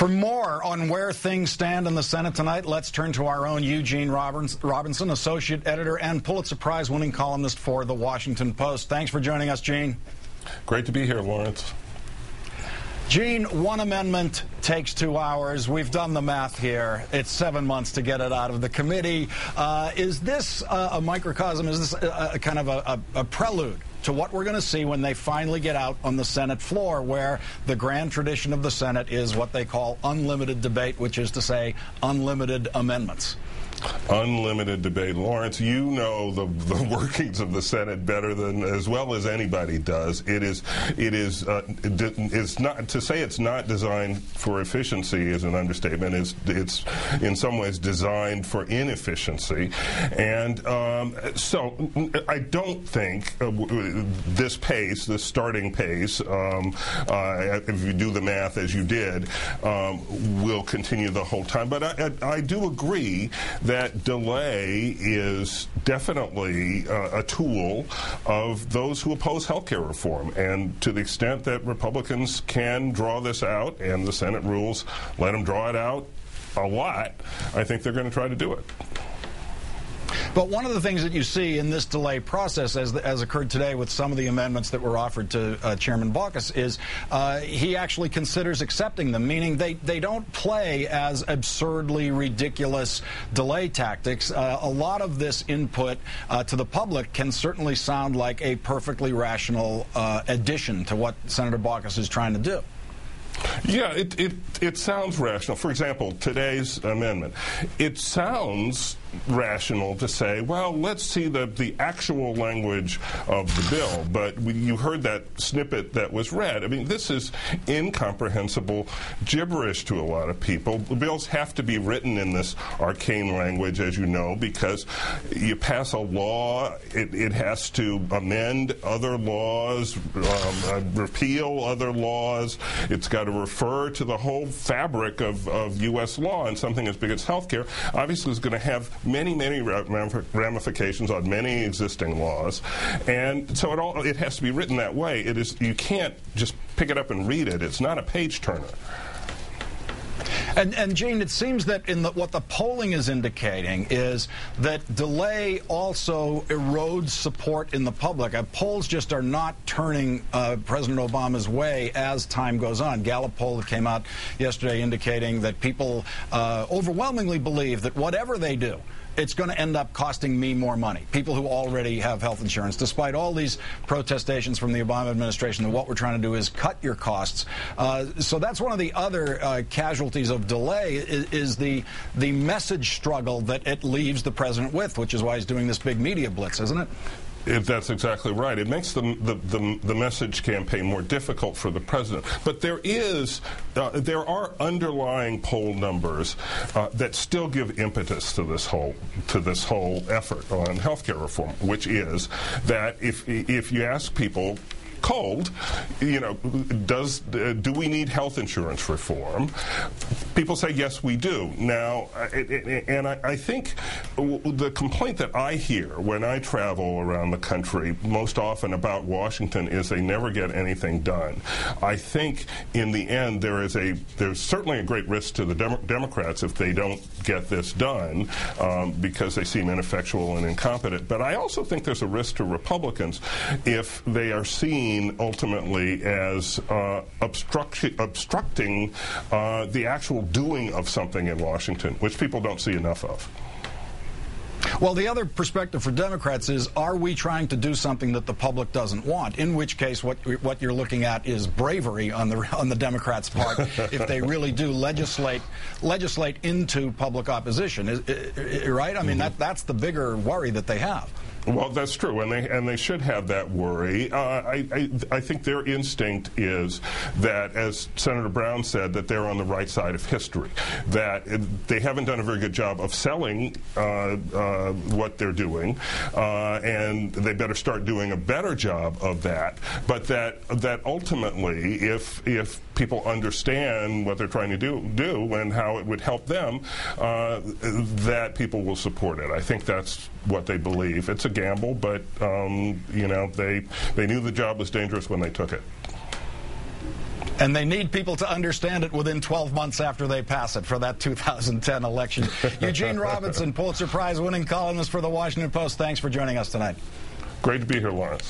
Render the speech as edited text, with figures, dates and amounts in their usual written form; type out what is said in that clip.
For more on where things stand in the Senate tonight, let's turn to our own Eugene Robinson, Associate Editor and Pulitzer Prize-winning columnist for The Washington Post. Thanks for joining us, Gene. Great to be here, Lawrence. Gene, one amendment takes 2 hours. We've done the math here. It's 7 months to get it out of the committee. Is this a microcosm? Is this a kind of a prelude to what we're going to see when they finally get out on the Senate floor, where the grand tradition of the Senate is what they call unlimited debate, which is to say unlimited amendments? Unlimited debate. Lawrence, you know the workings of the Senate better than as well as anybody does. It's not to say it's not designed for efficiency is an understatement. It's in some ways designed for inefficiency, and so I don't think this pace, this starting pace, if you do the math as you did, will continue the whole time. But I do agree that delay is definitely a tool of those who oppose health care reform. And to the extent that Republicans can draw this out, and the Senate rules let them draw it out a lot, I think they're going to try to do it. But one of the things that you see in this delay process, as occurred today with some of the amendments that were offered to Chairman Baucus, is he actually considers accepting them, meaning they don't play as absurdly ridiculous delay tactics. A lot of this input to the public can certainly sound like a perfectly rational addition to what Senator Baucus is trying to do. Yeah, it sounds rational. For example, today's amendment, it sounds rational to say, well, let's see the actual language of the bill. But you heard that snippet that was read. I mean, this is incomprehensible gibberish to a lot of people. The bills have to be written in this arcane language, as you know, because you pass a law, it has to amend other laws, repeal other laws. It's got to refer to the whole fabric of U.S. law, and something as big as health care obviously is going to have many ramifications on many existing laws, and so it has to be written that way. You can't just pick it up and read it. It's not a page turner. And Gene, it seems that what the polling is indicating is that delay also erodes support in the public. Polls just are not turning President Obama's way as time goes on. Gallup poll that came out yesterday indicating that people overwhelmingly believe that whatever they do, it's going to end up costing me more money. People who already have health insurance, despite all these protestations from the Obama administration that what we're trying to do is cut your costs. So that's one of the other casualties of delay is the message struggle that it leaves the president with, which is why he's doing this big media blitz, isn't it? That's exactly right. It makes the message campaign more difficult for the president. But there are underlying poll numbers that still give impetus to this whole effort on health care reform, which is that if you ask people cold, do we need health insurance reform? People say, yes, we do. Now, and I think the complaint that I hear when I travel around the country most often about Washington is they never get anything done. I think in the end there's certainly a great risk to the Democrats if they don't get this done because they seem ineffectual and incompetent. But I also think there's a risk to Republicans if they are seen ultimately as obstructing the actual doing of something in Washington, which people don't see enough of. Well, the other perspective for Democrats is, are we trying to do something that the public doesn't want? In which case, what you're looking at is bravery on the Democrats' part if they really do legislate into public opposition, right? I mean, that's the bigger worry that they have. Well, that's true, and they should have that worry. I think their instinct is that, as Senator Brown said, that they're on the right side of history, that they haven't done a very good job of selling what they're doing, and they better start doing a better job of that. But that ultimately, if people understand what they're trying to do and how it would help them, that people will support it. I think that's what they believe. It's a gamble, but they knew the job was dangerous when they took it. And they need people to understand it within 12 months after they pass it for that 2010 election. Eugene Robinson, Pulitzer Prize winning columnist for The Washington Post, thanks for joining us tonight. Great to be here, Lawrence.